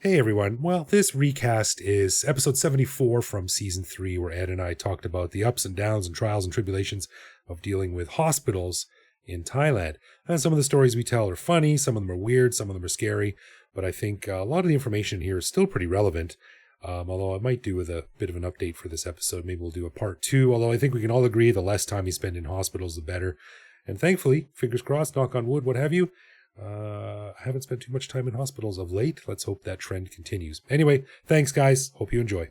Hey everyone. Well, this recast is episode 74 from season 3, where Ed and I talked about the ups and downs and trials and tribulations of dealing with hospitals in Thailand. And some of the stories we tell are funny, some of them are weird, some of them are scary, but I think a lot of the information here is still pretty relevant. Although I might do with a bit of an update for this episode. Maybe we'll do a part 2, although I think we can all agree the less time you spend in hospitals, the better. And thankfully, fingers crossed, knock on wood, what have you, I haven't spent too much time in hospitals of late. Let's hope that trend continues. Anyway, thanks guys. Hope you enjoy.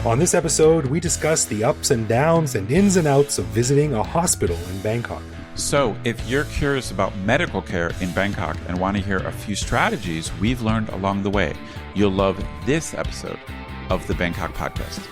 On this episode, we discuss the ups and downs and ins and outs of visiting a hospital in Bangkok. So, if you're curious about medical care in Bangkok and want to hear a few strategies we've learned along the way, you'll love this episode of the Bangkok Podcast.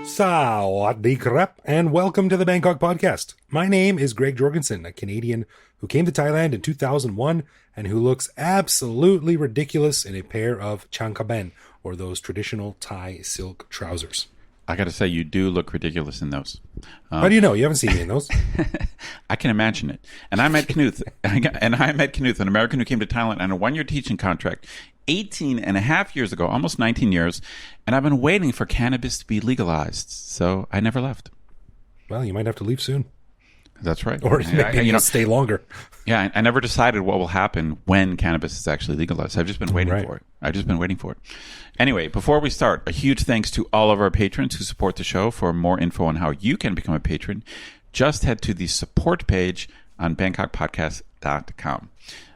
Sawadee krap, and welcome to the Bangkok Podcast. My name is Greg Jorgensen, a Canadian who came to Thailand in 2001 and who looks absolutely ridiculous in a pair of changkaben, or those traditional Thai silk trousers. I got to say, you do look ridiculous in those. How do you know? You haven't seen me in those. I can imagine it. And I met Knuth, an American who came to Thailand on a 1-year teaching contract 18 and a half years ago, almost 19 years, and I've been waiting for cannabis to be legalized, so I never left. Well, you might have to leave soon. That's right. Or maybe stay longer. Yeah, I never decided what will happen when cannabis is actually legalized. I've just been waiting for it. Anyway, before we start, a huge thanks to all of our patrons who support the show. For more info on how you can become a patron, just head to the support page on bangkokpodcast.com.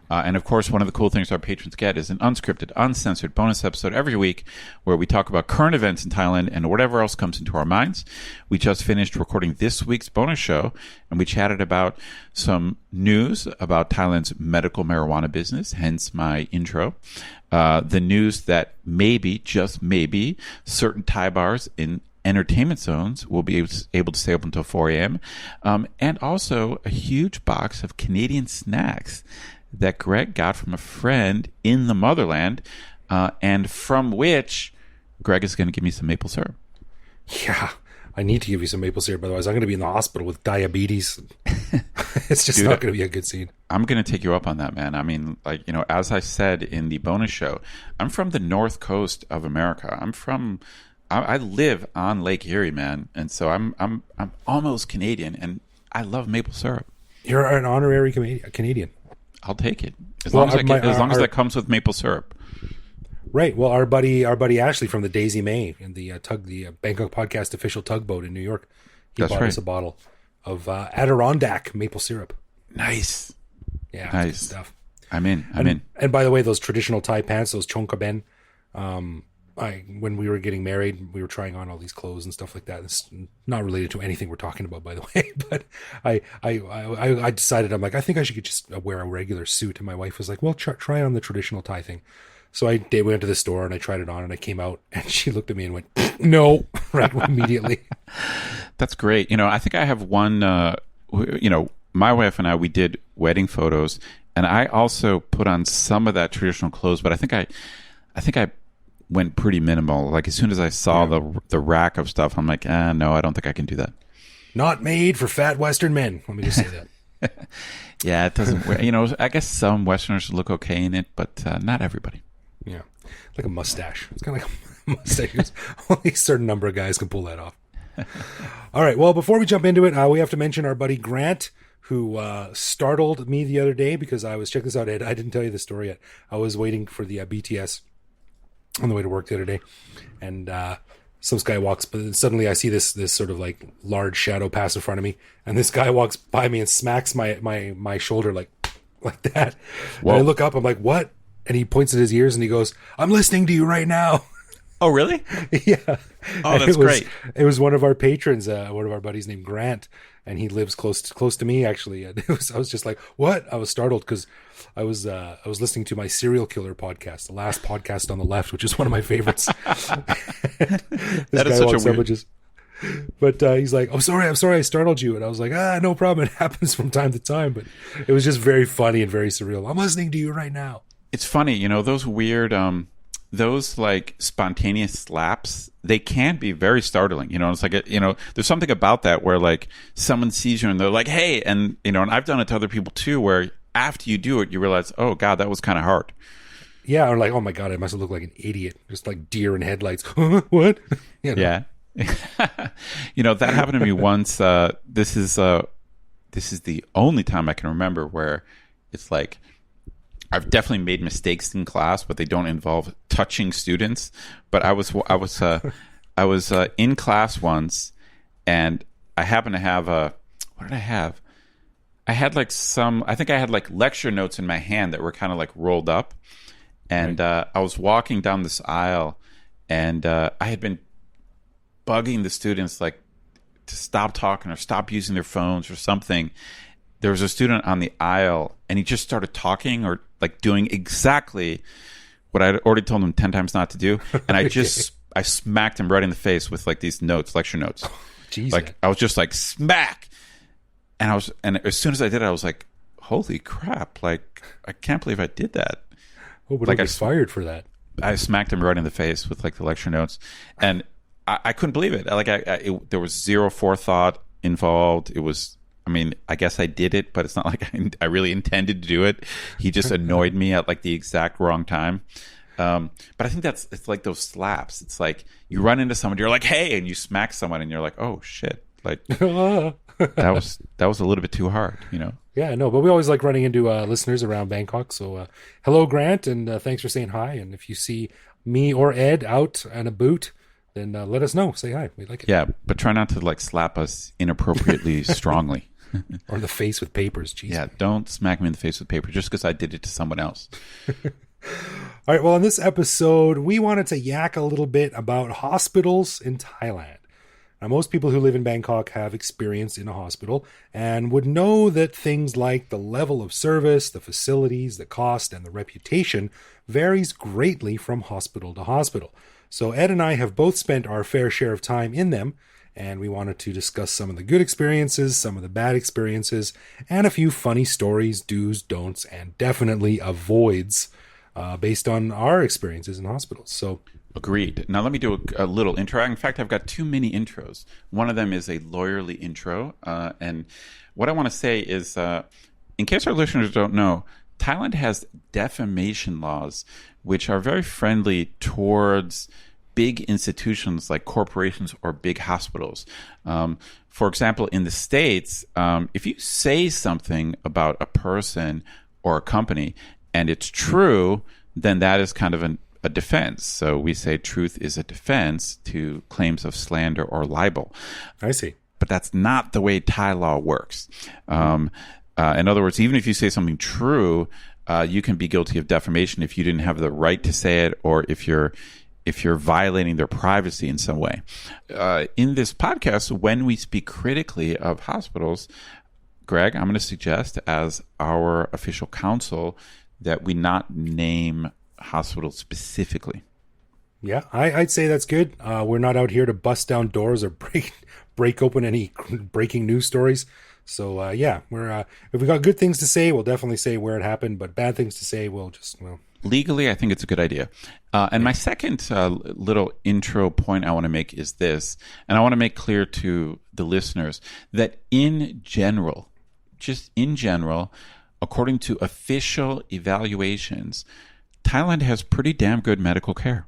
And of course, one of the cool things our patrons get is an unscripted, uncensored bonus episode every week where we talk about current events in Thailand and whatever else comes into our minds. We just finished recording this week's bonus show, and we chatted about some news about Thailand's medical marijuana business, hence my intro. The news that maybe, just maybe, certain Thai bars in entertainment zones will be able to stay open until 4 a.m. And also a huge box of Canadian snacks that Greg got from a friend in the motherland, and from which Greg is going to give me some maple syrup. Yeah, I need to give you some maple syrup, otherwise I'm going to be in the hospital with diabetes. It's just not going to be a good scene. I'm going to take you up on that, man. I mean, as I said in the bonus show, I'm from the north coast of America. I live on Lake Erie, man, and so I'm almost Canadian, and I love maple syrup. You're an honorary Canadian. I'll take it as long as that comes with maple syrup. Right. Well, our buddy Ashley from the Daisy May and the Bangkok Podcast official tugboat in New York, he bought us a bottle of Adirondack maple syrup. Nice. Yeah, nice good stuff. I'm in. And by the way, those traditional Thai pants, those chongkaben, when we were getting married, we were trying on all these clothes and stuff like that. It's not related to anything we're talking about, by the way. But I decided, I'm like, I think I should just wear a regular suit. And my wife was like, well, try on the traditional Thai thing. So I went to the store and I tried it on and I came out and she looked at me and went, no, right immediately. That's great. I think I have one, my wife and I, we did wedding photos and I also put on some of that traditional clothes, but I think I went pretty minimal. Like as soon as I saw the rack of stuff, I'm like, no, I don't think I can do that. Not made for fat Western men. Let me just say that. Yeah, it doesn't. I guess some Westerners look okay in it, but not everybody. Yeah, like a mustache. It's kind of like a mustache. Only a certain number of guys can pull that off. All right. Well, before we jump into it, we have to mention our buddy Grant, who startled me the other day because I was, check this out, Ed. I didn't tell you the story yet. I was waiting for the BTS on the way to work the other day, and some guy walks, but suddenly I see this sort of like large shadow pass in front of me, and this guy walks by me and smacks my shoulder like that. Whoa. And I look up, I'm like, what? And he points at his ears and he goes, I'm listening to you right now. Oh, really? Yeah. Oh, that's great. It was one of our patrons, one of our buddies named Grant, and he lives close to me actually. And I was just like, what? I was startled because I was listening to my serial killer podcast, the last podcast on the left, which is one of my favorites. That is such a weird. But he's like, "Oh, sorry, I'm sorry I startled you." And I was like, no problem. It happens from time to time. But it was just very funny and very surreal. I'm listening to you right now. It's funny, those weird, those like spontaneous slaps, they can be very startling. It's like, there's something about that where like someone sees you and they're like, hey, and, and I've done it to other people too, where after you do it, you realize, oh God, that was kind of hard. Yeah. Or like, oh my God, I must have looked like an idiot. Just like deer in headlights. What? Yeah. That happened to me once. This is the only time I can remember where it's like, I've definitely made mistakes in class, but they don't involve touching students. But I was in class once, and I happened to have what did I have? I had like I think I had like lecture notes in my hand that were kind of like rolled up, and I was walking down this aisle, and I had been bugging the students like to stop talking or stop using their phones or something. There was a student on the aisle, and he just started talking or like doing exactly what I'd already told him 10 times not to do. And I smacked him right in the face with like these notes, lecture notes. Oh, geez, like I was just like smack. And as soon as I did it, I was like, holy crap. Like, I can't believe I did that. Oh, but like I was fired for that. I smacked him right in the face with like the lecture notes. And I couldn't believe it. Like there was zero forethought involved. It was, I guess I did it, but it's not like I really intended to do it. He just annoyed me at like the exact wrong time. But I think it's like those slaps. It's like you run into someone, you're like, hey, and you smack someone and you're like, oh shit. Like that was a little bit too hard, Yeah, no, but we always like running into listeners around Bangkok. So hello, Grant, and thanks for saying hi. And if you see me or Ed out and about, then let us know. Say hi. We like it. Yeah, but try not to like slap us inappropriately strongly. Or the face with papers. Jeez. Yeah, don't smack me in the face with paper just because I did it to someone else. All right, well, in this episode, we wanted to yak a little bit about hospitals in Thailand. Now, most people who live in Bangkok have experience in a hospital and would know that things like the level of service, the facilities, the cost, and the reputation varies greatly from hospital to hospital. So Ed and I have both spent our fair share of time in them, and we wanted to discuss some of the good experiences, some of the bad experiences, and a few funny stories, do's, don'ts, and definitely avoids based on our experiences in hospitals. So, agreed. Now let me do a little intro. In fact, I've got too many intros. One of them is a lawyerly intro, and what I want to say is, in case our listeners don't know, Thailand has defamation laws which are very friendly towards big institutions like corporations or big hospitals. For example, in the States, if you say something about a person or a company and it's true, then that is kind of a defense. So we say truth is a defense to claims of slander or libel. I see. But that's not the way Thai law works. In other words, even if you say something true, you can be guilty of defamation if you didn't have the right to say it, or if you're violating their privacy in some way. In this podcast, when we speak critically of hospitals, Greg, I'm going to suggest as our official counsel that we not name hospitals specifically. Yeah, I'd say that's good. We're not out here to bust down doors or break open any breaking news stories. So yeah, we're if we got good things to say, we'll definitely say where it happened. But bad things to say, we'll just legally, I think it's a good idea. And my second little intro point I want to make is this, and I want to make clear to the listeners that in general, just in general, according to official evaluations, Thailand has pretty damn good medical care.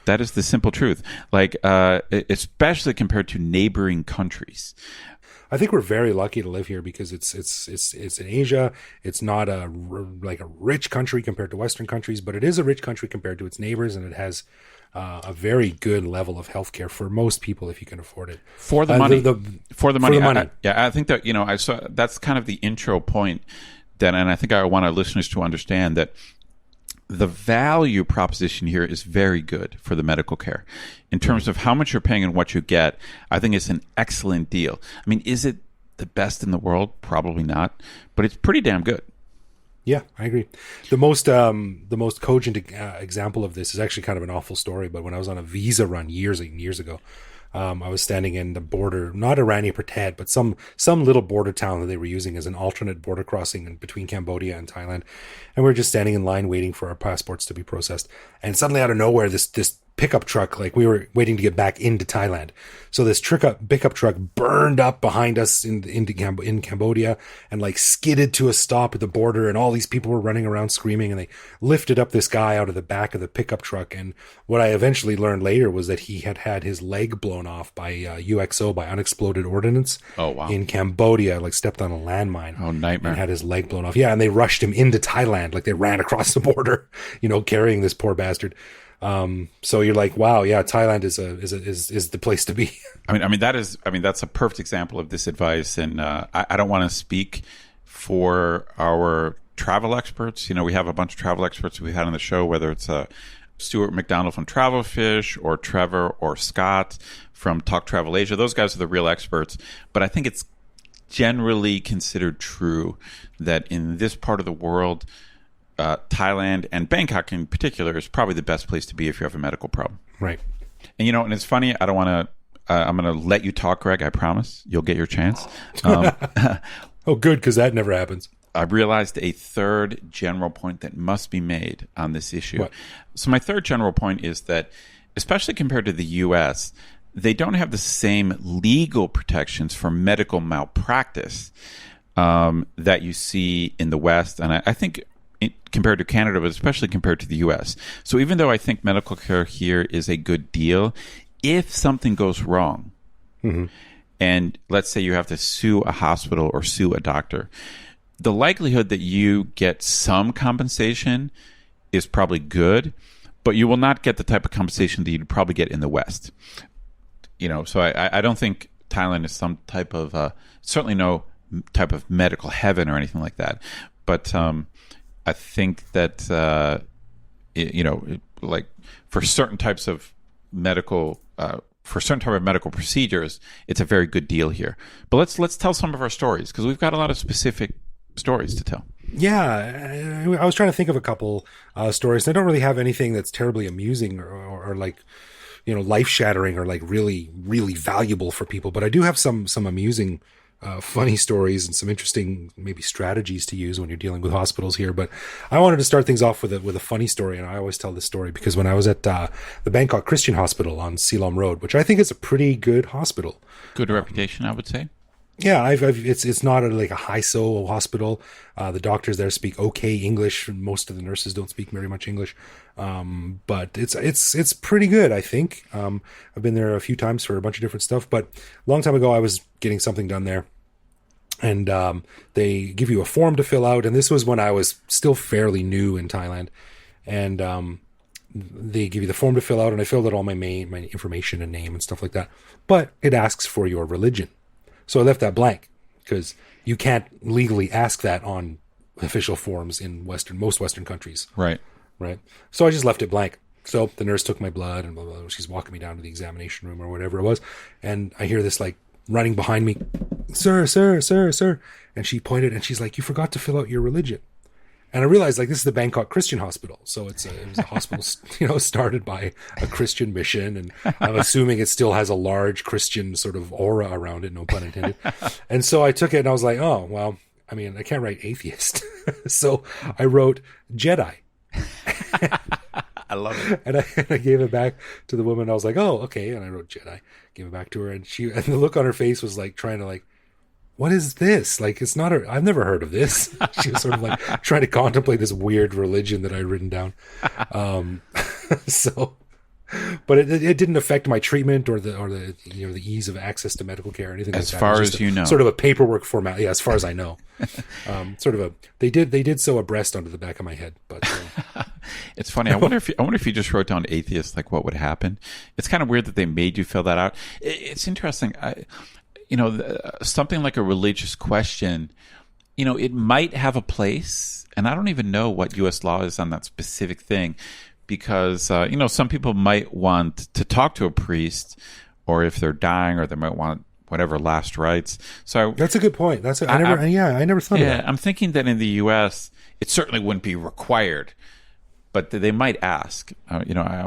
That is the simple truth. Like, especially compared to neighboring countries. I think we're very lucky to live here because it's in Asia. It's not a rich country compared to Western countries, but it is a rich country compared to its neighbors, and it has a very good level of healthcare for most people if you can afford it. For the money. For the money. I think that I saw that's kind of the intro point. And I think I want our listeners to understand that the value proposition here is very good for the medical care. In terms of how much you're paying and what you get, I think it's an excellent deal. I mean, is it the best in the world? Probably not, but it's pretty damn good. Yeah, I agree. The most cogent example of this is actually kind of an awful story, but when I was on a visa run years and years ago, I was standing in the border, not Irani Pertet, but some little border town that they were using as an alternate border crossing between Cambodia and Thailand. And we were just standing in line waiting for our passports to be processed. And suddenly out of nowhere, this pickup truck, like we were waiting to get back into Thailand. So this pickup truck burned up behind us in Cambodia and like skidded to a stop at the border, and all these people were running around screaming, and they lifted up this guy out of the back of the pickup truck. And what I eventually learned later was that he had his leg blown off by UXO, by unexploded ordnance. Oh, wow. In Cambodia, like stepped on a landmine. Oh, nightmare. And had his leg blown off. Yeah, and they rushed him into Thailand, like they ran across the border, carrying this poor bastard. So you're like, wow, yeah, Thailand is the place to be. I mean, that's a perfect example of this advice. And, I don't want to speak for our travel experts. We have a bunch of travel experts we've had on the show, whether it's, Stuart McDonald from Travelfish, or Trevor or Scott from Talk Travel Asia. Those guys are the real experts. But I think it's generally considered true that in this part of the world, Thailand and Bangkok in particular is probably the best place to be if you have a medical problem. Right. And and it's funny. I don't want to. I'm going to let you talk, Greg. I promise you'll get your chance. Oh, good, because that never happens. I realized a third general point that must be made on this issue. What? So my third general point is that, especially compared to the U.S., they don't have the same legal protections for medical malpractice that you see in the West, and I think. Compared to Canada, but especially compared to the U.S. So even though I think medical care here is a good deal, if something goes wrong, and let's say you have to sue a hospital or sue a doctor, the likelihood that you get some compensation is probably good, but you will not get the type of compensation that you'd probably get in the West. So I don't think Thailand is some type of, certainly no type of medical heaven or anything like that. But I think that, like for certain types of medical, procedures, it's a very good deal here. But let's tell some of our stories, because we've got a lot of specific stories to tell. Yeah, I was trying to think of a couple stories. I don't really have anything that's terribly amusing or like, life shattering or like really, really valuable for people. But I do have some amusing funny stories and some interesting maybe strategies to use when you're dealing with hospitals here. But I wanted to start things off with a funny story, and I always tell this story because when I was at the Bangkok Christian Hospital on Silom Road, which I think is a pretty good hospital, good reputation, I would say. Yeah, it's not like a high-so hospital. The doctors there speak okay English. Most of the nurses don't speak very much English, but it's pretty good, I think. I've been there a few times for a bunch of different stuff, but a long time ago I was getting something done there, and they give you a form to fill out. And this was when I was still fairly new in Thailand, and they give you the form to fill out, and I filled out all my information and name and stuff like that. But it asks for your religion. So I left that blank because you can't legally ask that on official forms in most Western countries. Right. So I just left it blank. So the nurse took my blood and blah, blah, blah. She's walking me down to the examination room or whatever it was. And I hear this like running behind me, sir. And she pointed and she's like, you forgot to fill out your religion. And I realized like this is the Bangkok Christian Hospital. So it was a hospital, started by a Christian mission. And I'm assuming it still has a large Christian sort of aura around it, no pun intended. And so I took it and I was like, oh, well, I mean, I can't write atheist. So I wrote Jedi. I love it. And I gave it back to the woman. I was like, oh, okay. And I wrote Jedi, gave it back to her. And the look on her face was like trying to like, what is this? Like, it's not I've never heard of this. She was sort of like trying to contemplate this weird religion that I'd written down. But it didn't affect my treatment or the ease of access to medical care or anything like that. As far as you know. Sort of a paperwork format. Yeah, as far as I know. They did sew a breast onto the back of my head, but it's funny. I wonder if you just wrote down atheist, like what would happen. It's kind of weird that they made you fill that out. It's interesting. Something like a religious question, it might have a place, and I don't even know what U.S. law is on that specific thing, because, some people might want to talk to a priest, or if they're dying, or they might want whatever last rites. So that's a good point. I never thought of that. I'm thinking that in the U.S., it certainly wouldn't be required, but they might ask. I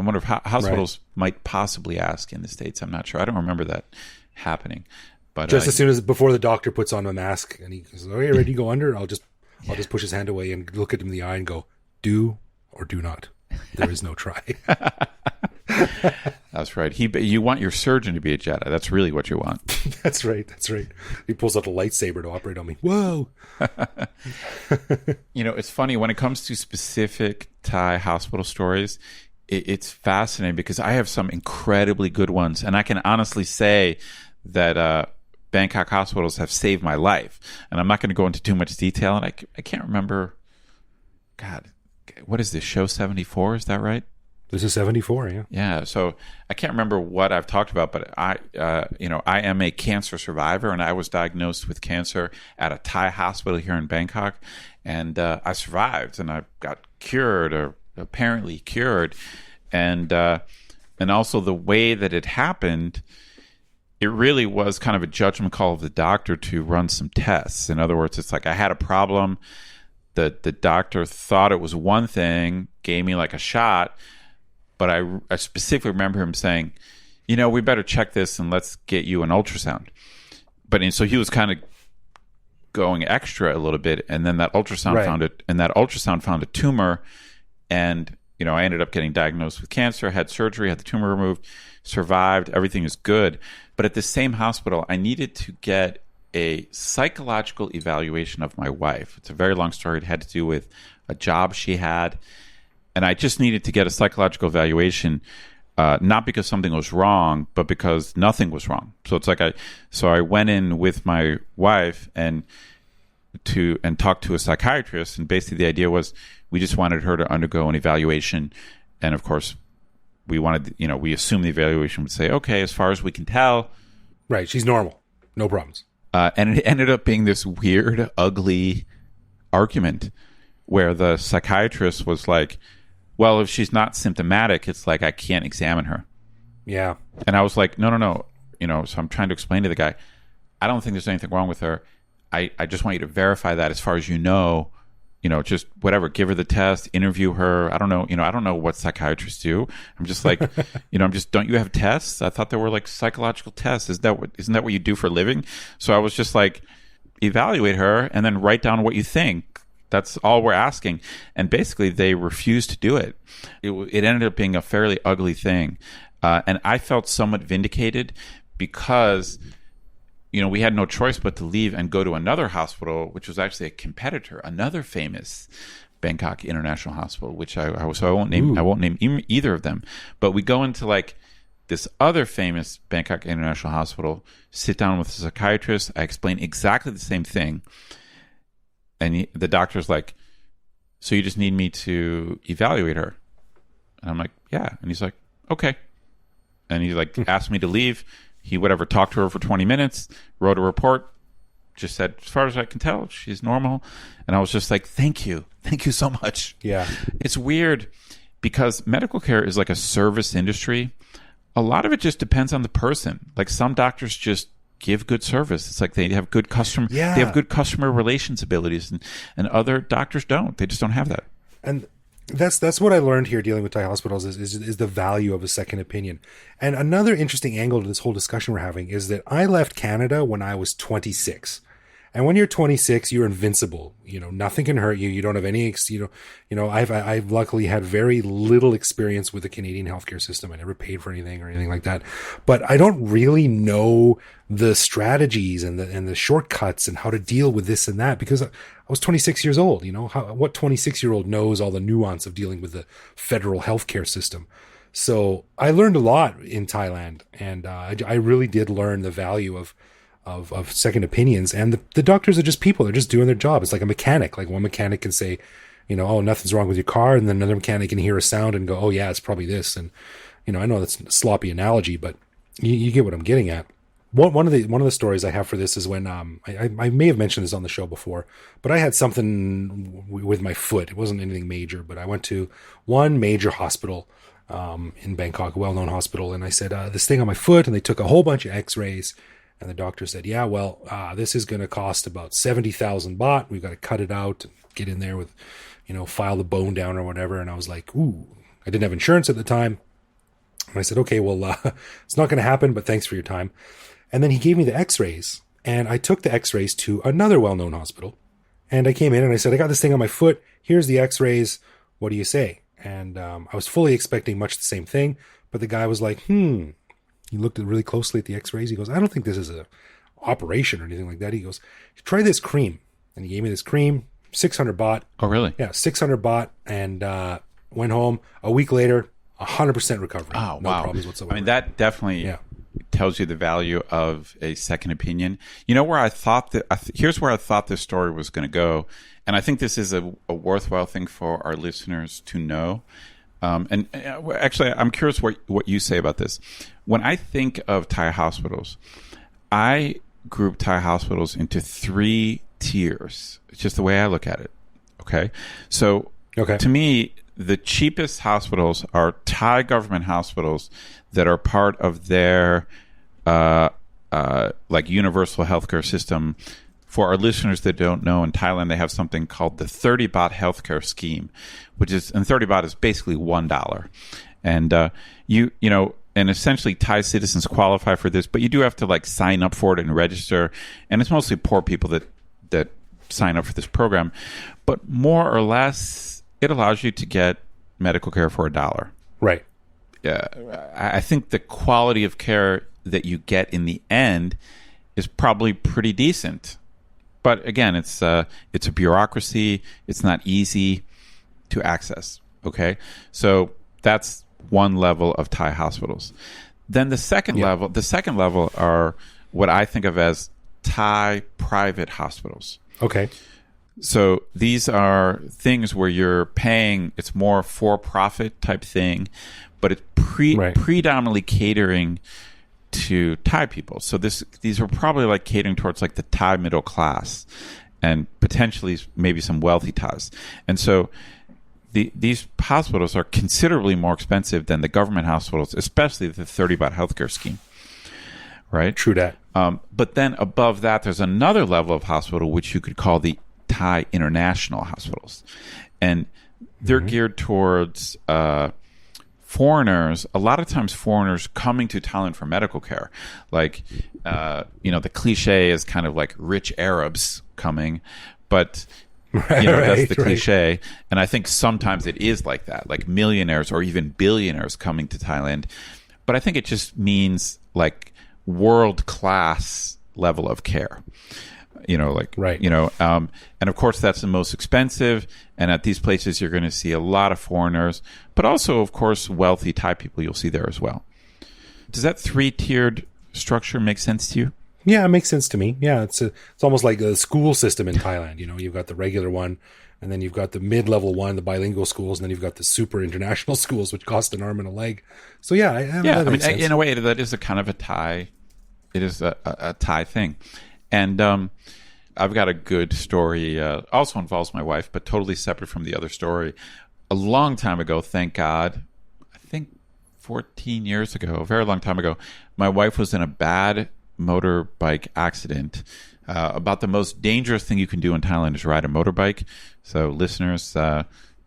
wonder if hospitals might possibly ask in the States. I'm not sure. I don't remember that happening. But just as soon as before the doctor puts on a mask and he says, "Okay, ready to go under?" I'll just push his hand away and look at him in the eye and go, "Do or do not. There is no try." That's right. You want your surgeon to be a Jedi. That's really what you want. That's right. He pulls out a lightsaber to operate on me. Whoa. It's funny when it comes to specific Thai hospital stories. It's fascinating because I have some incredibly good ones, and I can honestly say that Bangkok hospitals have saved my life. And I'm not going to go into too much detail. And I can't remember. God, what is this, show 74? Is that right? This is 74, yeah. Yeah, so I can't remember what I've talked about, but I am a cancer survivor, and I was diagnosed with cancer at a Thai hospital here in Bangkok, and I survived, and I got cured, or apparently cured, and also the way that it happened, it really was kind of a judgment call of the doctor to run some tests. In other words, it's like I had a problem, the doctor thought it was one thing, gave me like a shot. But I specifically remember him saying, we better check this and let's get you an ultrasound. So he was kind of going extra a little bit, and then that ultrasound found a tumor, and I ended up getting diagnosed with cancer, had surgery, had the tumor removed, survived, everything is good. But at the same hospital, I needed to get a psychological evaluation of my wife. It's a very long story. It had to do with a job she had. And I just needed to get a psychological evaluation, not because something was wrong, but because nothing was wrong. So it's like I went in with my wife and talked to a psychiatrist, and basically the idea was we just wanted her to undergo an evaluation, and of course we wanted, we assumed the evaluation would say, okay, as far as we can tell, right, she's normal, no problems. And it ended up being this weird, ugly argument where the psychiatrist was like, well, if she's not symptomatic, it's like I can't examine her. Yeah. And I was like, no. So I'm trying to explain to the guy, I don't think there's anything wrong with her. I just want you to verify that as far as just whatever, give her the test, interview her. I don't know, I don't know what psychiatrists do. I'm just like, don't you have tests? I thought there were like psychological tests. Isn't that what you do for a living? So I was just like, evaluate her and then write down what you think. That's all we're asking. And basically, they refused to do it. It ended up being a fairly ugly thing. And I felt somewhat vindicated because, we had no choice but to leave and go to another hospital, which was actually a competitor, another famous Bangkok International Hospital, which I won't name. I won't name either of them. But we go into like this other famous Bangkok International Hospital, sit down with a psychiatrist. I explain exactly the same thing. And the doctor's like, so you just need me to evaluate her? And I'm like, yeah. And he's like, okay. And he like asked me to leave. He talked to her for 20 minutes, wrote a report, just said, as far as I can tell, she's normal. And I was just like, thank you so much. Yeah. It's weird because medical care is like a service industry. A lot of it just depends on the person. Like some doctors just give good service. It's like they have good customer relations abilities, and other doctors don't. They just don't have that. And that's what I learned here dealing with Thai hospitals is the value of a second opinion. And another interesting angle to this whole discussion we're having is that I left Canada when I was 26. And when you're 26, you're invincible. Nothing can hurt you. You don't have any, I've luckily had very little experience with the Canadian healthcare system. I never paid for anything or anything like that. But I don't really know the strategies and the shortcuts and how to deal with this and that because I was 26 years old. What 26-year-old knows all the nuance of dealing with the federal healthcare system? So I learned a lot in Thailand, and I really did learn the value of second opinions. And the doctors are just people. They're just doing their job. It's like a mechanic. Like one mechanic can say, oh, nothing's wrong with your car. And then another mechanic can hear a sound and go, oh yeah, it's probably this. And, I know that's a sloppy analogy, but you get what I'm getting at. One of the stories I have for this is when, I may have mentioned this on the show before, but I had something with my foot. It wasn't anything major, but I went to one major hospital, in Bangkok, a well-known hospital. And I said, this thing on my foot, and they took a whole bunch of x-rays. And the doctor said, yeah, well, this is going to cost about 70,000 baht. We've got to cut it out and get in there with, file the bone down or whatever. And I was like, ooh, I didn't have insurance at the time. And I said, okay, well, it's not going to happen, but thanks for your time. And then he gave me the x-rays, and I took the x-rays to another well-known hospital. And I came in and I said, I got this thing on my foot. Here's the x-rays. What do you say? And I was fully expecting much the same thing. But the guy was like, He looked really closely at the x-rays. He goes, I don't think this is a operation or anything like that. He goes, try this cream. And he gave me this cream, 600 baht. Oh, really? Yeah, 600 baht. And went home. A week later, 100% recovery. Oh, no wow. problems whatsoever. I mean, that definitely tells you the value of a second opinion. You know where I thought that, here's where I thought this story was going to go. And I think this is a worthwhile thing for our listeners to know. And actually, I'm curious what you say about this. When I think of Thai hospitals, I group Thai hospitals into 3 tiers. It's just the way I look at it. Okay. So to me, the cheapest hospitals are Thai government hospitals that are part of their like universal healthcare system. For our listeners that don't know, in Thailand they have something called the 30 baht healthcare scheme, and 30 baht is basically $1. And and essentially Thai citizens qualify for this, but you do have to like sign up for it and register. And it's mostly poor people that sign up for this program. But more or less, it allows you to get medical care for $1. Right. I think the quality of care that you get in the end is probably pretty decent. But again, it's a bureaucracy. It's not easy to access. Okay, so that's one level of Thai hospitals. Then the second level are what I think of as Thai private hospitals. Okay. So these are things where you're paying. It's more for-profit type thing, but it's predominantly catering to Thai people. So these are probably like catering towards like the Thai middle class and potentially maybe some wealthy Thais. And so these hospitals are considerably more expensive than the government hospitals, especially the 30 baht healthcare scheme. Right? True that. But then above that, there's another level of hospital, which you could call the Thai international hospitals. And they're geared towards foreigners, a lot of times foreigners coming to Thailand for medical care. Like, the cliche is kind of like rich Arabs coming, but that's the cliche. And I think sometimes it is like that, like millionaires or even billionaires coming to Thailand. But I think it just means like world-class level of care. And of course that's the most expensive, and at these places you're going to see a lot of foreigners, but also of course wealthy Thai people you'll see there as well. Does that 3-tiered structure make sense to you? Yeah, it makes sense to me. Yeah, it's almost like a school system in Thailand. You've got the regular one, and then you've got the mid-level one, the bilingual schools, and then you've got the super international schools, which cost an arm and a leg. So that makes sense. In a way that is a kind of a Thai. It is a Thai thing, and I've got a good story, also involves my wife, but totally separate from the other story. A long time ago, thank God, I think 14 years ago, a very long time ago, my wife was in a bad motorbike accident. About the most dangerous thing you can do in Thailand is ride a motorbike. So listeners,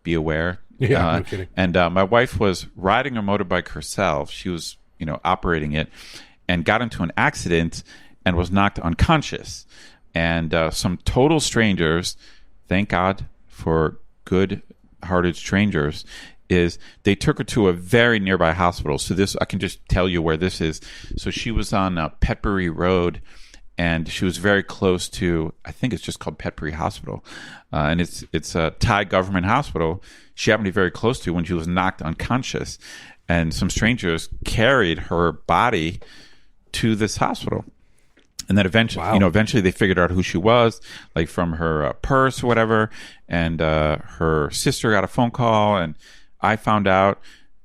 be aware. Yeah, no kidding. And my wife was riding a motorbike herself. She was, operating it, and got into an accident and was knocked unconscious. And some total strangers, thank God for good-hearted strangers, is they took her to a very nearby hospital. So this, I can just tell you where this is. So she was on Petbury Road, and she was very close to, I think it's just called Petbury Hospital. And it's a Thai government hospital. She happened to be very close to when she was knocked unconscious. And some strangers carried her body to this hospital. And then eventually they figured out who she was, like from her purse or whatever. And her sister got a phone call, and I found out.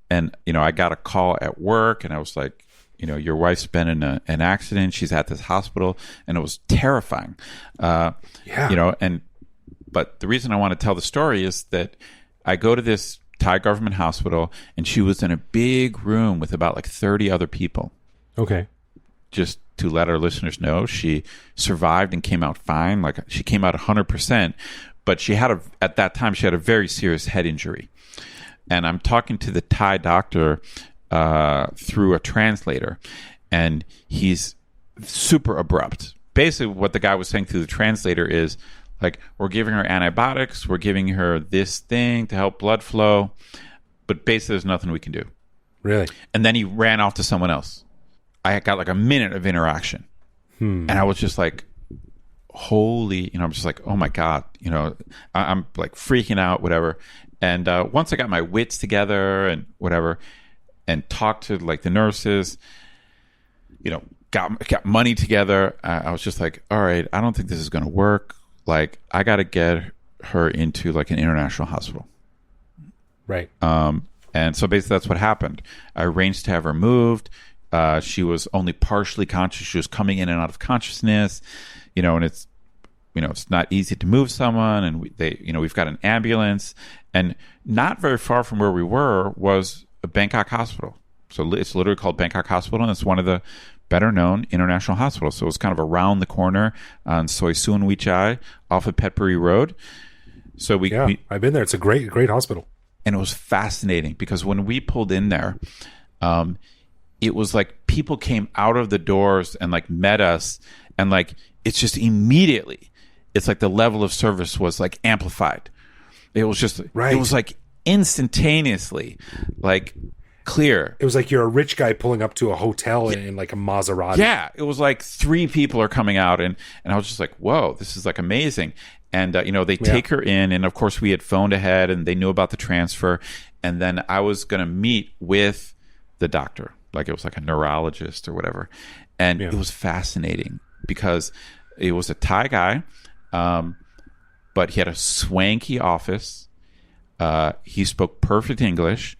And, I got a call at work, and I was like, your wife's been in an accident. She's at this hospital. And it was terrifying. But the reason I want to tell the story is that I go to this Thai government hospital, and she was in a big room with about like 30 other people. Okay. just to let our listeners know, she survived and came out fine. Like she came out 100%, but at that time she had a very serious head injury. And I'm talking to the Thai doctor through a translator, and he's super abrupt. Basically, what the guy was saying through the translator is like, we're giving her antibiotics, we're giving her this thing to help blood flow, but basically there's nothing we can do. Really? And then he ran off to someone else. I got like a minute of interaction. And I was just like, holy, I'm just like, oh my God, I'm like freaking out, whatever. And once I got my wits together and whatever, and talked to like the nurses, got money together, I was just like, all right, I don't think this is going to work. Like, I got to get her into like an international hospital. Right. And so basically that's what happened. I arranged to have her moved. She was only partially conscious. She was coming in and out of consciousness, and it's not easy to move someone. And we've got an ambulance, and not very far from where we were was a Bangkok hospital. So it's literally called Bangkok Hospital, and it's one of the better known international hospitals. So it was kind of around the corner on Soi Suan Wee Chai off of Petbury Road. So I've been there. It's a great hospital. And it was fascinating because when we pulled in there, it was like people came out of the doors and like met us, and like it's just immediately, it's like the level of service was like amplified. It was just right. It was like instantaneously like clear. It was like you're a rich guy pulling up to a hotel in like a Maserati. Yeah, it was like 3 people are coming out, and I was just like, whoa, this is like amazing. And they take her in, and of course we had phoned ahead, and they knew about the transfer. And then I was going to meet with the doctor, like it was like a neurologist or whatever. And it was fascinating because it was a Thai guy, but he had a swanky office. He spoke perfect English.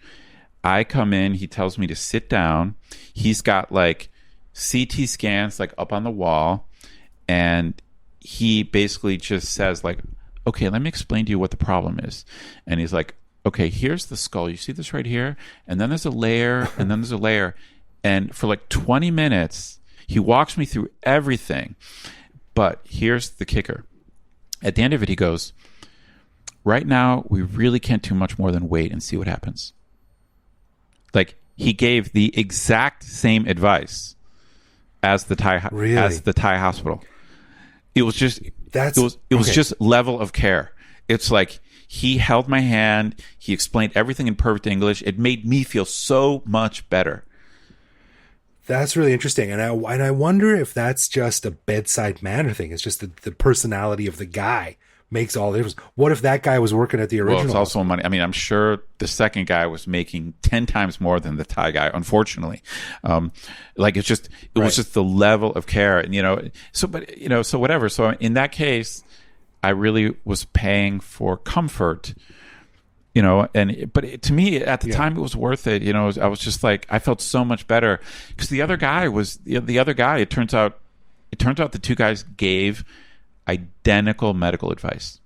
I come in, he tells me to sit down. He's got like CT scans like up on the wall, and he basically just says like, okay, let me explain to you what the problem is. And he's like, okay, here's the skull. You see this right here? And then there's a layer, and then there's a layer. And for like 20 minutes, he walks me through everything. But here's the kicker. At the end of it, he goes, right now, we really can't do much more than wait and see what happens. Like, he gave the exact same advice as the Thai hospital. It was just just level of care. It's like he held my hand, he explained everything in perfect English. It made me feel so much better. That's really interesting, and I wonder if that's just a bedside manner thing. It's just the personality of the guy makes all the difference. What if that guy was working at the original? Well, it's also money. I mean, I'm sure the second guy was making 10 times more than the Thai guy, unfortunately. Like it was just the level of care, and so whatever. So in that case, I really was paying for comfort, but to me at the time it was worth it. I was just like, I felt so much better because the other guy, it turns out the two guys gave identical medical advice.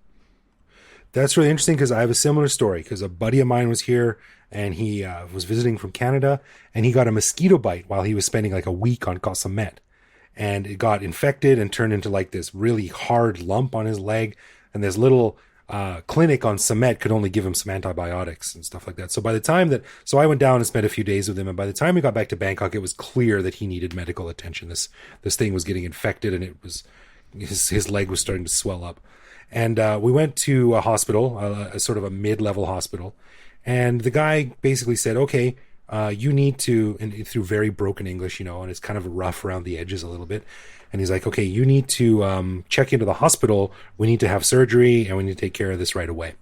That's really interesting because I have a similar story because a buddy of mine was here and he was visiting from Canada, and he got a mosquito bite while he was spending like a week on Koh Samet, and it got infected and turned into like this really hard lump on his leg, and this little clinic on Samet could only give him some antibiotics and stuff like that. So by the time so I went down and spent a few days with him, and by the time we got back to Bangkok, it was clear that he needed medical attention. This thing was getting infected, and it was his leg was starting to swell up. And we went to a hospital, a sort of a mid-level hospital. And the guy basically said, okay, you need to, and through very broken English, and it's kind of rough around the edges a little bit. And he's like, okay, you need to check into the hospital. We need to have surgery, and we need to take care of this right away.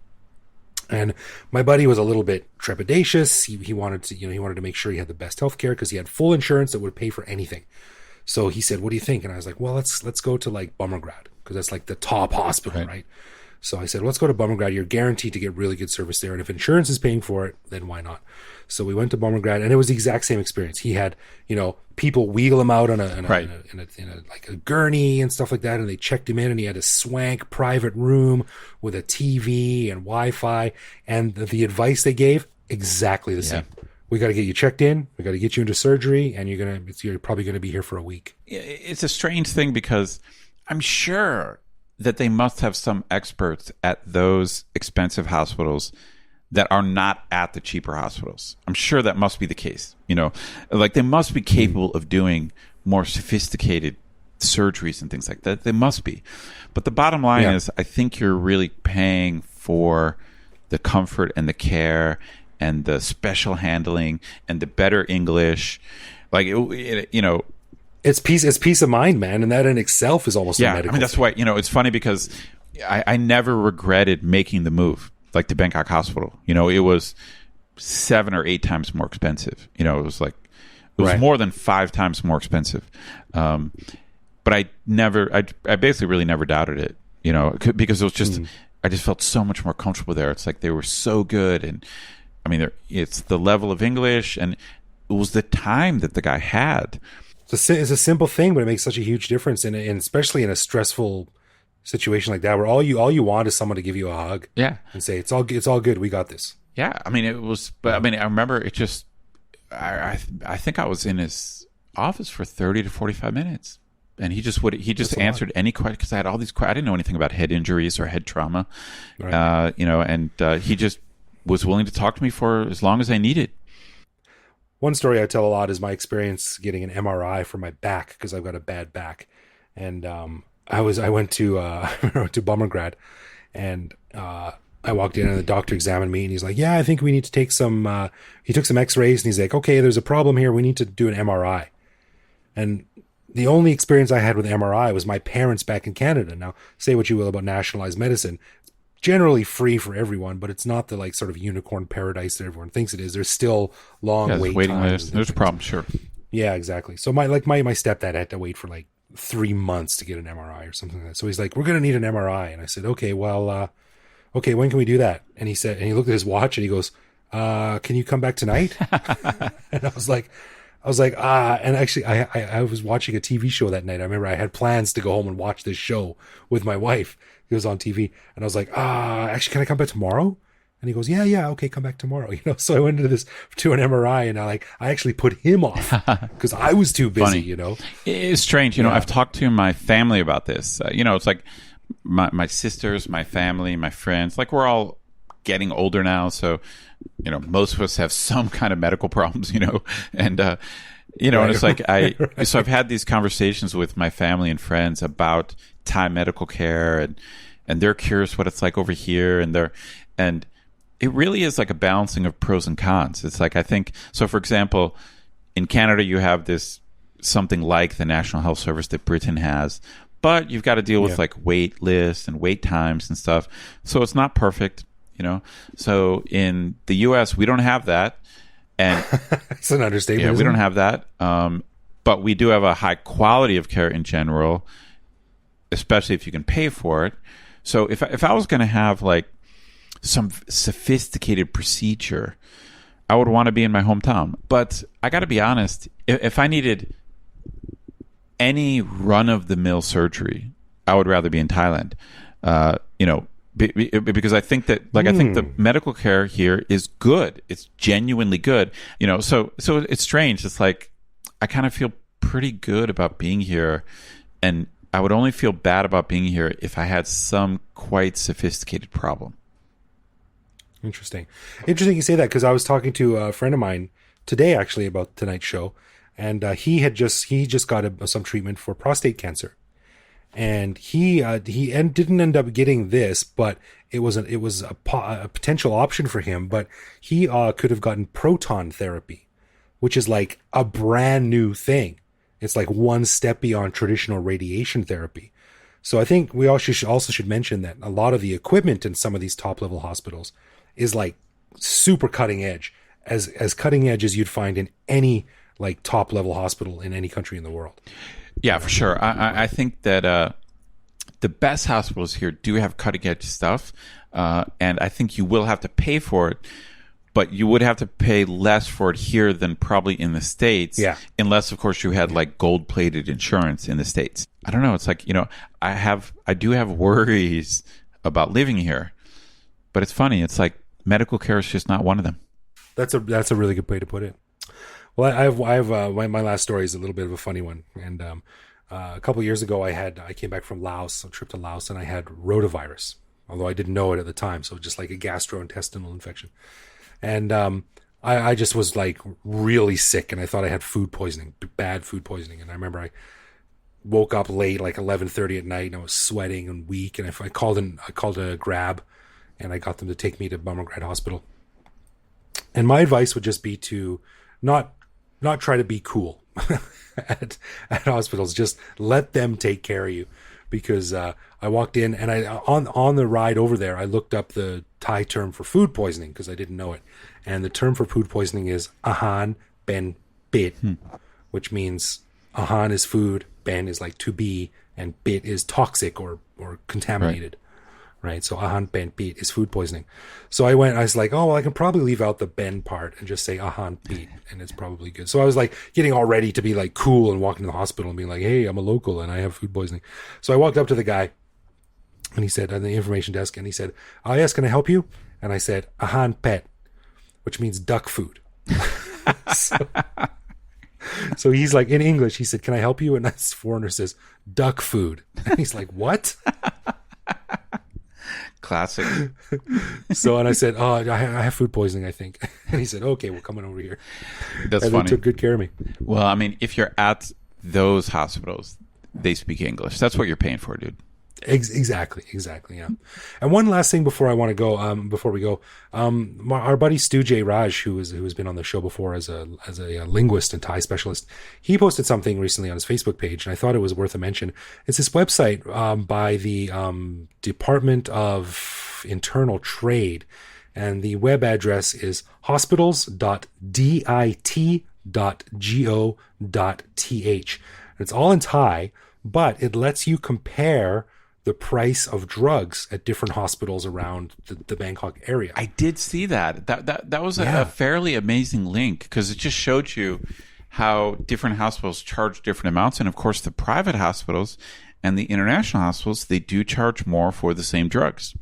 And my buddy was a little bit trepidatious. He wanted to make sure he had the best health care because he had full insurance that would pay for anything. So he said, what do you think? And I was like, well, let's go to like Bummergrad because that's like the top hospital, right? So I said, let's go to Bummergrad. You're guaranteed to get really good service there. And if insurance is paying for it, then why not? So we went to Bummergrad, and it was the exact same experience. He had, people wheel him out on a like a gurney and stuff like that. And they checked him in, and he had a swank private room with a TV and Wi-Fi. And the advice they gave, exactly the same. we got to get you checked in, we got to get you into surgery, and you're probably going to be here for a week. It's a strange thing because I'm sure that they must have some experts at those expensive hospitals that are not at the cheaper hospitals. I'm sure that must be the case. Like they must be capable of doing more sophisticated surgeries and things like that. They must be. But the bottom line is, I think you're really paying for the comfort and the care and the special handling and the better English. Like, it's peace of mind, man. And that in itself is almost a medical I mean, that's why, it's funny because I never regretted making the move, like to Bangkok Hospital. It was 7 or 8 times more expensive. It was like, it was more than 5 times more expensive. But I basically really never doubted it, because it was just, I just felt so much more comfortable there. It's like they were so good. And I mean, it's the level of English, and it was the time that the guy had. It's a simple thing, but it makes such a huge difference, and especially in a stressful situation like that, where all you want is someone to give you a hug, and say it's all good, we got this. Yeah, I mean it was, but I mean I remember it just, I think I was in his office for 30 to 45 minutes, and he just answered any question because I had all these questions. I didn't know anything about head injuries or head trauma, and he just was willing to talk to me for as long as I needed. One story I tell a lot is my experience getting an MRI for my back because I've got a bad back, and I went to Bummergrad, and I walked in and the doctor examined me and he's like, yeah, I think we need to take some. He took some X-rays and he's like, okay, there's a problem here. We need to do an MRI, and the only experience I had with MRI was my parents back in Canada. Now, say what you will about nationalized medicine. Generally free for everyone, but it's not the like sort of unicorn paradise that everyone thinks it is. There's still long waiting times. There's a problem, sure. Yeah, exactly. So my stepdad had to wait for like 3 months to get an MRI or something like that. So he's like, we're going to need an MRI. And I said, okay, well, okay, when can we do that? And he said, and he looked at his watch and he goes, can you come back tonight? And I was like, and actually I was watching a TV show that night. I remember I had plans to go home and watch this show with my wife. It was on TV, and I was like, actually, can I come back tomorrow? And he goes, yeah, okay, come back tomorrow. So I went to an MRI, and I actually put him off because I was too busy. Funny. It's strange. I've talked to my family about this. It's like my sisters, my family, my friends. Like we're all getting older now, so most of us have some kind of medical problems. And and it's like so I've had these conversations with my family and friends about Thai medical care, and they're curious what it's like over here, and it really is like a balancing of pros and cons. It's like, I think, so for example, in Canada you have this something like the National Health Service that Britain has, but you've got to deal with like wait lists and wait times and stuff, so it's not perfect, so in the US we don't have that, and it's an understatement. We don't have that, but we do have a high quality of care in general, especially if you can pay for it. So if I was going to have like some sophisticated procedure, I would want to be in my hometown. But I got to be honest, if I needed any run-of-the-mill surgery, I would rather be in Thailand. Because I think that, like, I think the medical care here is good. It's genuinely good. So it's strange. It's like I kind of feel pretty good about being here, and I would only feel bad about being here if I had some quite sophisticated problem. Interesting you say that, because I was talking to a friend of mine today actually about tonight's show, and he just got some treatment for prostate cancer, and he didn't end up getting this, but it was a potential option for him. But he could have gotten proton therapy, which is like a brand new thing. It's like one step beyond traditional radiation therapy. So I think we also should mention that a lot of the equipment in some of these top level hospitals is like super cutting edge, as cutting edge as you'd find in any like top level hospital in any country in the world. Yeah, for sure. I think that the best hospitals here do have cutting edge stuff, and I think you will have to pay for it. But you would have to pay less for it here than probably in the States. Yeah. Unless, of course, you had like gold-plated insurance in the States. I don't know. It's like, I do have worries about living here. But it's funny. It's like medical care is just not one of them. That's a really good way to put it. Well, I have my last story is a little bit of a funny one. And a couple of years ago, I came back from Laos, a trip to Laos, and I had rotavirus, although I didn't know it at the time. So just like a gastrointestinal infection. And I just was like really sick, and I thought I had food poisoning, bad food poisoning. And I remember I woke up late, like 11:30 at night, and I was sweating and weak. And I called a Grab, and I got them to take me to Bummergrad Hospital. And my advice would just be to not try to be cool at hospitals. Just let them take care of you. Because I walked in, and on the ride over there, I looked up the Thai term for food poisoning because I didn't know it. And the term for food poisoning is ahan ben bit, which means ahan is food, ben is like to be, and bit is toxic or contaminated. Right? So ahan ben bit is food poisoning. So I was like, oh, well, I can probably leave out the ben part and just say ahan bit, and it's probably good. So I was like getting all ready to be like cool and walking to the hospital and being like, hey, I'm a local and I have food poisoning. So I walked up to the guy, and he said, on the information desk, and he said, oh yes, can I help you? And I said, ahan pet, which means duck food. So he's like, in English, he said, can I help you? And this foreigner says, duck food. And he's like, what? Classic. And I said, oh, I have food poisoning, I think. And he said, okay, we're coming over here. That's and funny. They took good care of me. Well, I mean, if you're at those hospitals, they speak English. That's what you're paying for, dude. Exactly. Yeah. And one last thing before I want to go, our buddy Stu J. Raj, who has been on the show before as a linguist and Thai specialist, he posted something recently on his Facebook page, and I thought it was worth a mention. It's this website by the Department of Internal Trade, and the web address is hospitals.dit.go.th. It's all in Thai, but it lets you compare the price of drugs at different hospitals around the Bangkok area. I did see that. That was a fairly amazing link, because it just showed you how different hospitals charge different amounts. And of course, the private hospitals and the international hospitals, they do charge more for the same drugs.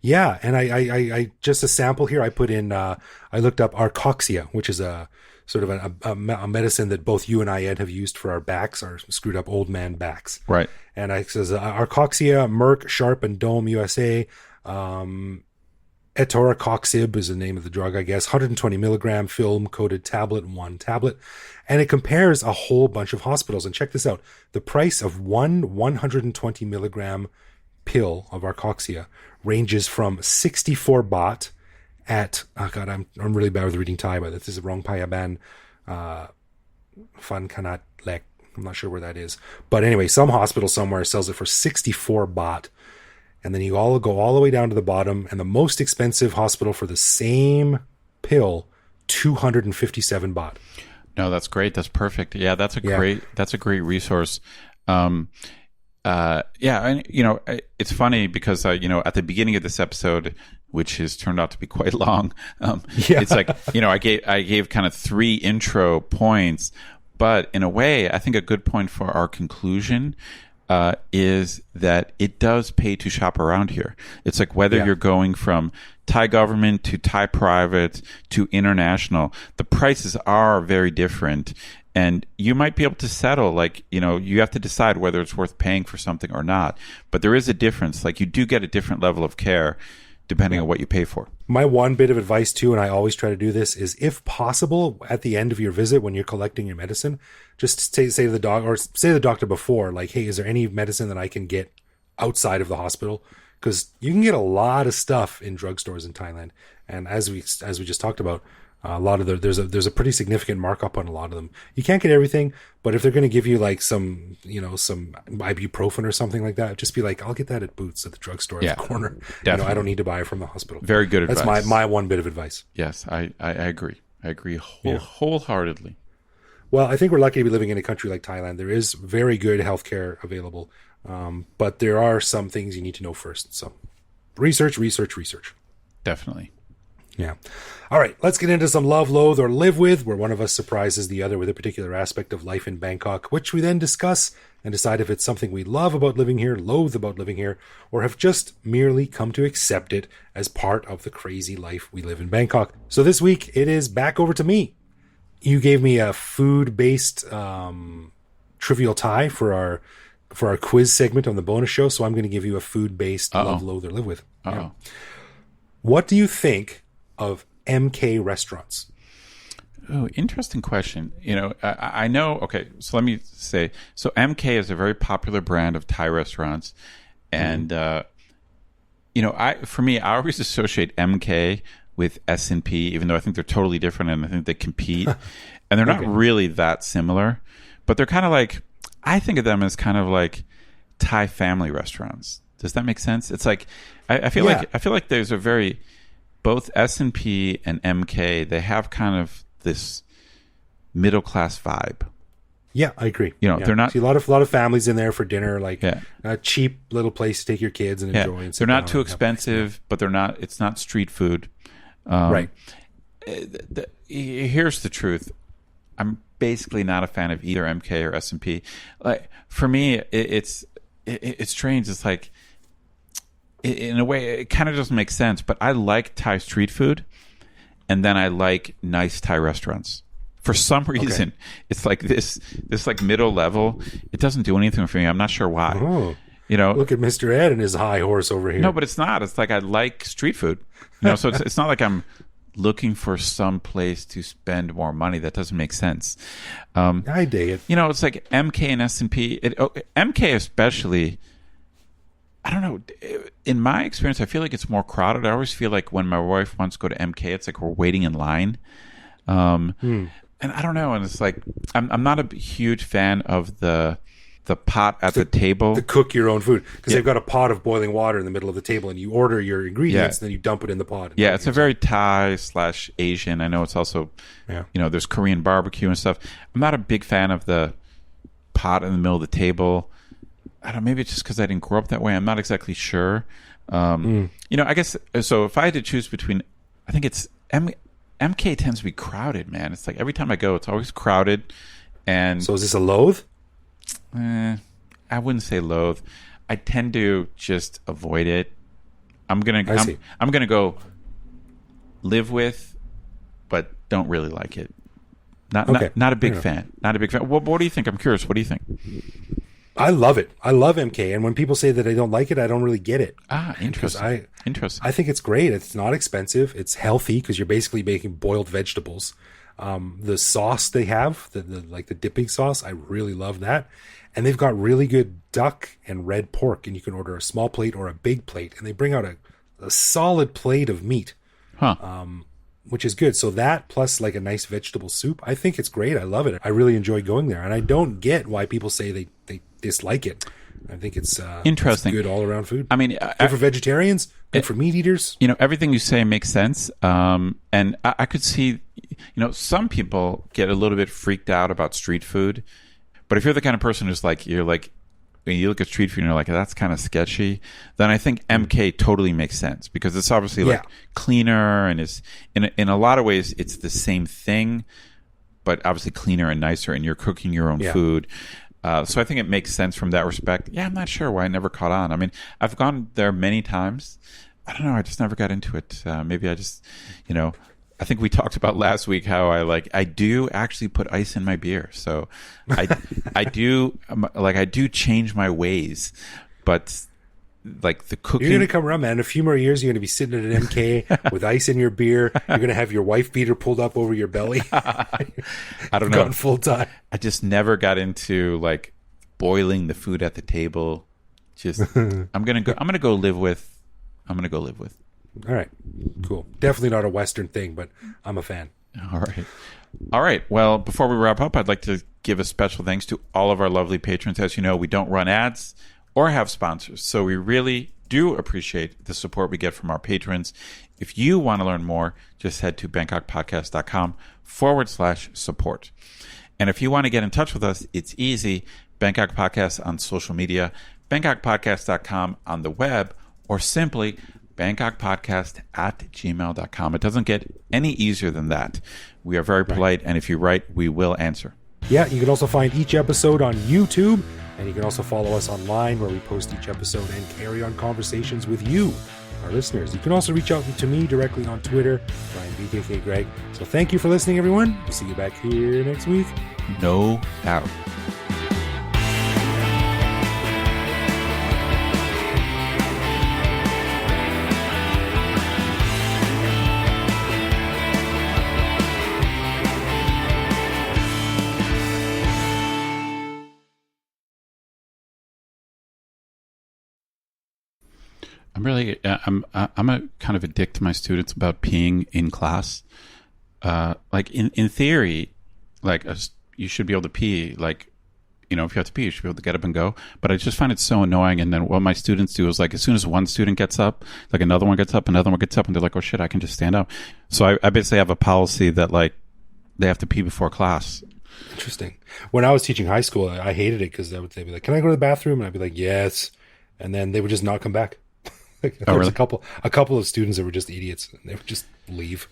Yeah. And I just a sample here, I put in, I looked up Arcoxia, which is a sort of a medicine that both you and I, Ed, have used for our backs, our screwed up old man backs. Right. And it says Arcoxia, Merck, Sharp, and Dome USA. Etoracoxib is the name of the drug, I guess. 120 milligram film-coated tablet, 1 tablet. And it compares a whole bunch of hospitals. And check this out. The price of one 120 milligram pill of Arcoxia ranges from 64 baht at, oh God, I'm really bad with reading Thai, but this is the wrong Payaban, Fan Kanat Lek. I'm not sure where that is. But anyway, some hospital somewhere sells it for 64 baht. And then you all go all the way down to the bottom, and the most expensive hospital for the same pill, 257 baht. No, that's great. That's perfect. Yeah, that's a great resource. And it's funny because at the beginning of this episode, which has turned out to be quite long, it's like, I gave kind of 3 intro points, but in a way, I think a good point for our conclusion is that it does pay to shop around here. It's like whether you're going from Thai government to Thai private to international, the prices are very different. And you might be able to settle, you have to decide whether it's worth paying for something or not. But there is a difference. Like, you do get a different level of care depending on what you pay for. My one bit of advice too, and I always try to do this, is if possible, at the end of your visit, when you're collecting your medicine, just say to the doc, or say to the doctor before, like, hey, is there any medicine that I can get outside of the hospital? Because you can get a lot of stuff in drugstores in Thailand. And as we just talked about, a lot of there's a pretty significant markup on a lot of them. You can't get everything, but if they're going to give you like some ibuprofen or something like that, just be like, I'll get that at Boots at the drugstore at the corner. Definitely. I don't need to buy it from the hospital. Very good advice. That's my one bit of advice. Yes, I agree. I agree wholeheartedly. Well, I think we're lucky to be living in a country like Thailand. There is very good healthcare available, but there are some things you need to know first. So research. Definitely. Yeah. All right, let's get into some love, loathe, or live with, where one of us surprises the other with a particular aspect of life in Bangkok, which we then discuss and decide if it's something we love about living here, loathe about living here, or have just merely come to accept it as part of the crazy life we live in Bangkok. So this week, it is back over to me. You gave me a food-based trivial tie for our quiz segment on the bonus show, so I'm going to give you a food-based love, loathe, or live with. Yeah. What do you think of MK restaurants? Oh, interesting question. I know. Okay, so let me say. So MK is a very popular brand of Thai restaurants, and for me, I always associate MK with S&P, even though I think they're totally different, and I think they compete, and they're not really that similar, but they're kind of like, I think of them as kind of like Thai family restaurants. Does that make sense? It's like I feel like there's a very both S&P and MK, they have kind of this middle class vibe. Yeah, I agree. They're not. See a lot of families in there for dinner, like a cheap little place to take your kids and enjoy. And they're not too expensive, but they're not. It's not street food. Right. Here's the truth. I'm basically not a fan of either MK or S&P. Like for me, it's strange. It's like, in a way, it kind of doesn't make sense. But I like Thai street food, and then I like nice Thai restaurants. For some reason, it's like this like middle level. It doesn't do anything for me. I'm not sure why. Oh. Look at Mr. Ed and his high horse over here. No, but it's not. It's like I like street food. So it's not like I'm looking for some place to spend more money. That doesn't make sense. I dig it. It's like MK and S&P. MK especially, I don't know. In my experience, I feel like it's more crowded. I always feel like when my wife wants to go to MK, it's like we're waiting in line. And I don't know. And it's like I'm not a huge fan of the pot at the table. To cook your own food. Because they've got a pot of boiling water in the middle of the table, and you order your ingredients, and then you dump it in the pot. Yeah, it's a very Thai/Asian. I know it's also, there's Korean barbecue and stuff. I'm not a big fan of the pot in the middle of the table. I don't know, maybe it's just because I didn't grow up that way. I'm not exactly sure. I guess, so if I had to choose between, I think it's MK tends to be crowded, man. It's like every time I go, it's always crowded. And so is this a loathe? I wouldn't say loathe. I tend to just avoid it. I'm gonna go live with, but don't really like it. Not a big fan. Not a big fan. What do you think? I'm curious. What do you think? I love it. I love MK, and when people say that I don't like it, I don't really get it. Interesting. I think it's great. It's not expensive. It's healthy because you're basically making boiled vegetables. The sauce they have, the dipping sauce, I really love that. And they've got really good duck and red pork, and you can order a small plate or a big plate, and they bring out a solid plate of meat, which is good. So that plus like a nice vegetable soup, I think it's great. I love it. I really enjoy going there, and I don't get why people say they dislike it. I think it's interesting. It's good all around food. I mean, good for vegetarians, good for meat eaters. Everything you say makes sense. And I could see, some people get a little bit freaked out about street food. But if you're the kind of person who's like, when you look at street food and you're like, that's kind of sketchy, then I think MK totally makes sense because it's obviously like cleaner and is in a lot of ways it's the same thing, but obviously cleaner and nicer, and you're cooking your own food. So I think it makes sense from that respect. Yeah, I'm not sure why I never caught on. I mean, I've gone there many times. I don't know. I just never got into it. Maybe I just, I think we talked about last week how I do actually put ice in my beer. So I do change my ways, but like the cooking. You're going to come around, man. In a few more years, you're going to be sitting at an MK with ice in your beer. You're going to have your wife beater pulled up over your belly. I don't know. Gone full time. I just never got into like boiling the food at the table. Just I'm going to go live with. All right. Cool. Definitely not a Western thing, but I'm a fan. All right. Well, before we wrap up, I'd like to give a special thanks to all of our lovely patrons. As you know, we don't run ads or have sponsors, so we really do appreciate the support we get from our patrons. If you want to learn more, just head to bangkokpodcast.com/support. And if you want to get in touch with us, it's easy. Bangkok Podcast on social media, bangkokpodcast.com on the web, or simply bangkokpodcast@gmail.com. It doesn't get any easier than that. We are very polite, and if you write, we will answer. Yeah, you can also find each episode on YouTube, and you can also follow us online where we post each episode and carry on conversations with you, our listeners. You can also reach out to me directly on Twitter, Brian BKK Greg. So thank you for listening, everyone. We'll see you back here next week. No doubt. I'm a kind of a dick to my students about peeing in class. Like in theory, like you should be able to pee. Like, you know, if you have to pee, you should be able to get up and go. But I just find it so annoying. And then what my students do is like, as soon as one student gets up, like another one gets up, and they're like, oh shit, I can just stand up. So I basically have a policy that like they have to pee before class. Interesting. When I was teaching high school, I hated it because they'd be like, can I go to the bathroom? And I'd be like, yes. And then they would just not come back. There was a couple of students that were just idiots, and they would just leave.